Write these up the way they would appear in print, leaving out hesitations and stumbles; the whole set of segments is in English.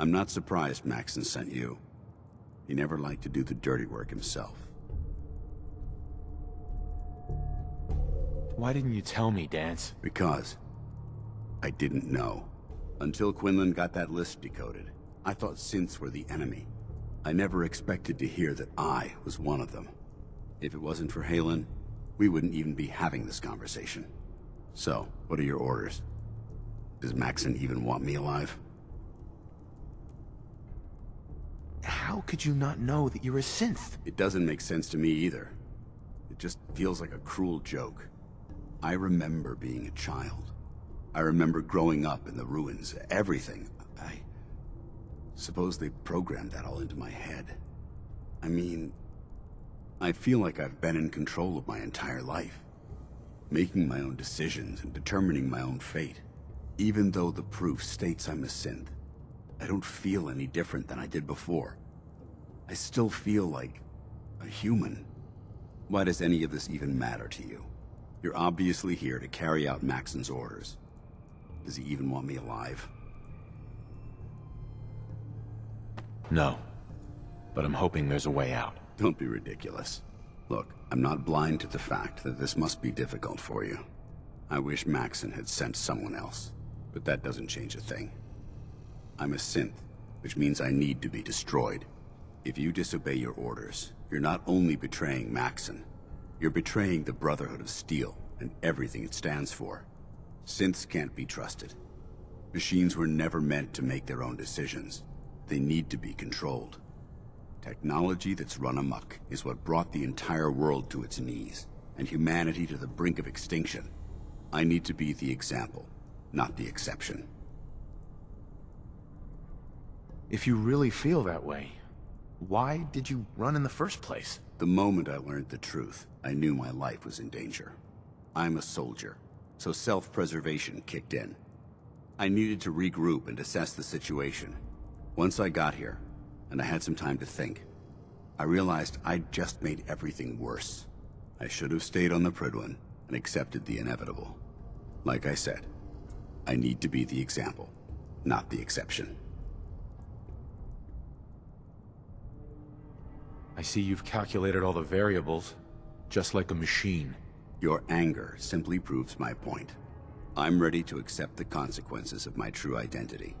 I'm not surprised Maxson sent you. He never liked to do the dirty work himself. Why didn't you tell me, Danse? Because I didn't know. Until Quinlan got that list decoded, I thought synths were the enemy. I never expected to hear that I was one of them. If it wasn't for Halen, we wouldn't even be having this conversation. So, what are your orders? Does Maxson even want me alive? How could you not know that you're a synth? It doesn't make sense to me either. It just feels like a cruel joke. I remember being a child. I remember growing up in the ruins, everything. I suppose they programmed that all into my head. I mean, I feel like I've been in control of my entire life, making my own decisions and determining my own fate. Even though the proof states I'm a synth, I don't feel any different than I did before. I still feel like a human. Why does any of this even matter to you? You're obviously here to carry out Maxson's orders. Does he even want me alive? No. But I'm hoping there's a way out. Don't be ridiculous. Look, I'm not blind to the fact that this must be difficult for you. I wish Maxson had sent someone else, but that doesn't change a thing. I'm a synth, which means I need to be destroyed. If you disobey your orders, you're not only betraying Maxson, you're betraying the Brotherhood of Steel and everything it stands for. Synths can't be trusted. Machines were never meant to make their own decisions. They need to be controlled. Technology that's run amok is what brought the entire world to its knees, and humanity to the brink of extinction. I need to be the example, not the exception. If you really feel that way, why did you run in the first place? The moment I learned the truth, I knew my life was in danger. I'm a soldier, so self-preservation kicked in. I needed to regroup and assess the situation. Once I got here, and I had some time to think, I realized I'd just made everything worse. I should have stayed on the Prydwen and accepted the inevitable. Like I said, I need to be the example, not the exception. I see you've calculated all the variables, just like a machine. Your anger simply proves my point. I'm ready to accept the consequences of my true identity.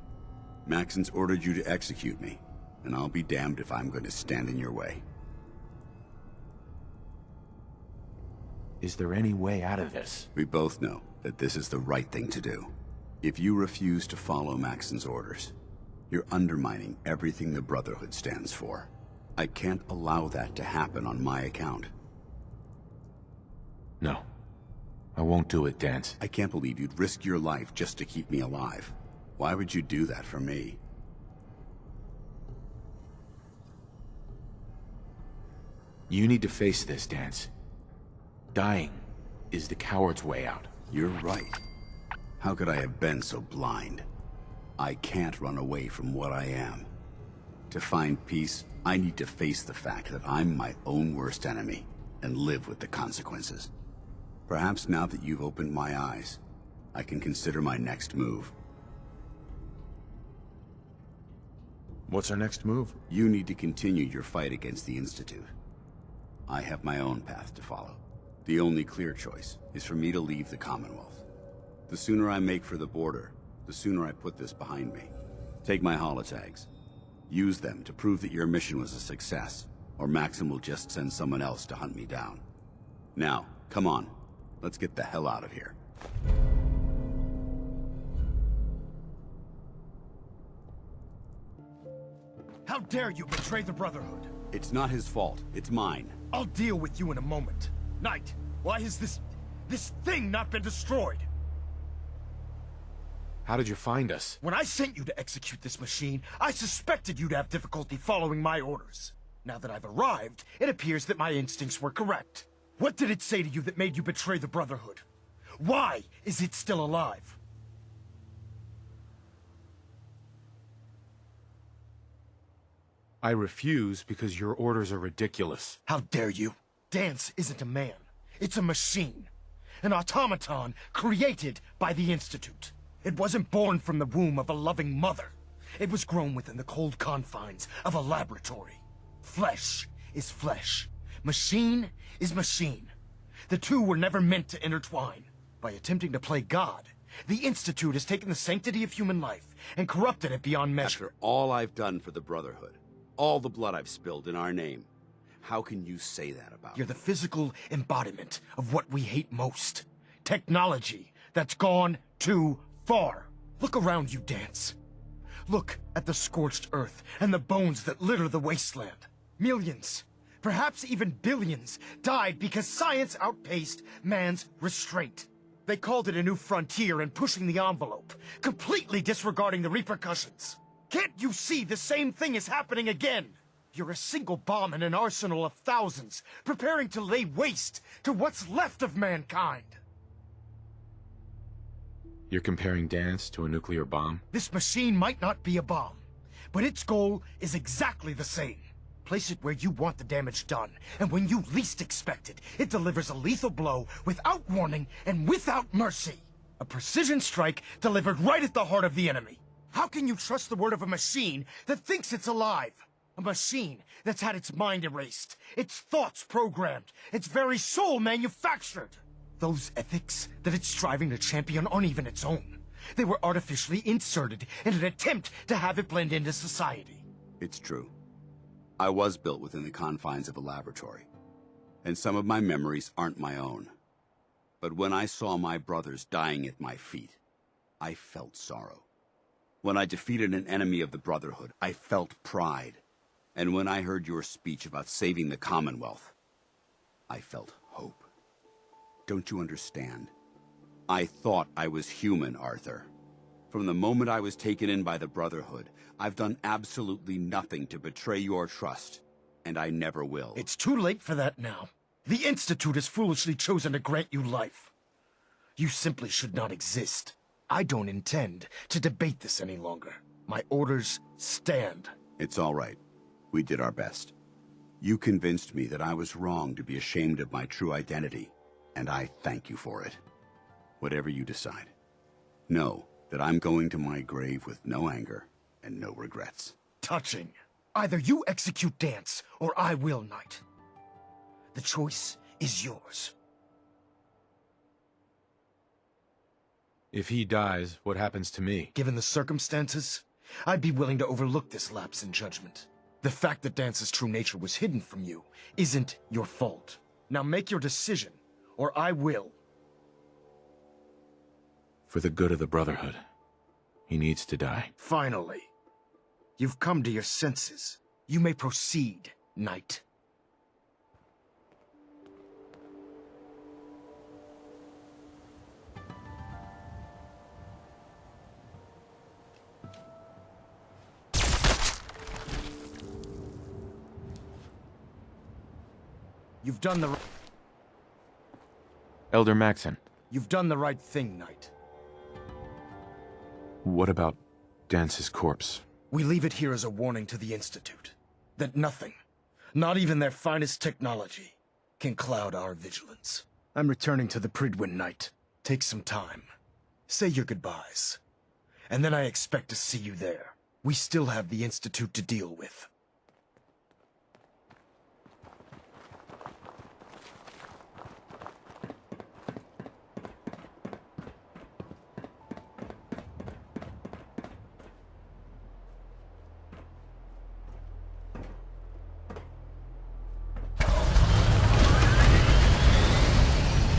Maxson's ordered you to execute me, and I'll be damned if I'm going to stand in your way. Is there any way out of this? We both know that this is the right thing to do. If you refuse to follow Maxson's orders, you're undermining everything the Brotherhood stands for. I can't allow that to happen on my account. No. I won't do it, Danse. I can't believe you'd risk your life just to keep me alive. Why would you do that for me? You need to face this, Danse. Dying is the coward's way out. You're right. How could I have been so blind? I can't run away from what I am. To find peace, I need to face the fact that I'm my own worst enemy and live with the consequences. Perhaps now that you've opened my eyes, I can consider my next move. What's our next move? You need to continue your fight against the Institute. I have my own path to follow. The only clear choice is for me to leave the Commonwealth. The sooner I make for the border, the sooner I put this behind me. Take my holotags. Use them to prove that your mission was a success, or Maxson will just send someone else to hunt me down. Now, come on. Let's get the hell out of here. How dare you betray the Brotherhood? It's not his fault. It's mine. I'll deal with you in a moment. Knight, why has this thing not been destroyed? How did you find us? When I sent you to execute this machine, I suspected you'd have difficulty following my orders. Now that I've arrived, it appears that my instincts were correct. What did it say to you that made you betray the Brotherhood? Why is it still alive? I refuse because your orders are ridiculous. How dare you? Danse isn't a man. It's a machine. An automaton created by the Institute. It wasn't born from the womb of a loving mother. It was grown within the cold confines of a laboratory. Flesh is flesh. Machine is machine. The two were never meant to intertwine. By attempting to play God, the Institute has taken the sanctity of human life and corrupted it beyond measure. After all I've done for the Brotherhood, all the blood I've spilled in our name, how can you say that about You're me? the physical embodiment of what we hate most. Technology that's gone too far. Look around you, Danse. Look at the scorched earth and the bones that litter the wasteland. Millions, perhaps even billions, died because science outpaced man's restraint. They called it a new frontier and pushing the envelope, completely disregarding the repercussions. Can't you see the same thing is happening again? You're a single bomb in an arsenal of thousands, preparing to lay waste to what's left of mankind. You're comparing Danse to a nuclear bomb? This machine might not be a bomb, but its goal is exactly the same. Place it where you want the damage done, and when you least expect it, it delivers a lethal blow without warning and without mercy. A precision strike delivered right at the heart of the enemy. How can you trust the word of a machine that thinks it's alive? A machine that's had its mind erased, its thoughts programmed, its very soul manufactured. Those ethics that it's striving to champion aren't even its own. They were artificially inserted in an attempt to have it blend into society. It's true. I was built within the confines of a laboratory, and some of my memories aren't my own. But when I saw my brothers dying at my feet, I felt sorrow. When I defeated an enemy of the Brotherhood, I felt pride. And when I heard your speech about saving the Commonwealth, I felt hope. Don't you understand? I thought I was human, Arthur. From the moment I was taken in by the Brotherhood, I've done absolutely nothing to betray your trust, and I never will. It's too late for that now. The Institute has foolishly chosen to grant you life. You simply should not exist. I don't intend to debate this any longer. My orders stand. It's all right. We did our best. You convinced me that I was wrong to be ashamed of my true identity, and I thank you for it. Whatever you decide, know that I'm going to my grave with no anger and no regrets. Touching. Either you execute Danse, or I will, Knight. The choice is yours. If he dies, what happens to me? Given the circumstances, I'd be willing to overlook this lapse in judgment. The fact that Dance's true nature was hidden from you isn't your fault. Now make your decision, or I will. For the good of the Brotherhood, he needs to die. Finally, you've come to your senses. You may proceed, Knight. You've done the Elder Maxson, You've done the right thing, Knight. what about Dance's corpse? We leave it here as a warning to the Institute. That nothing, not even their finest technology, can cloud our vigilance. I'm returning to the Pridwin, Knight. Take some time. Say your goodbyes. And then I expect to see you there. We still have the Institute to deal with.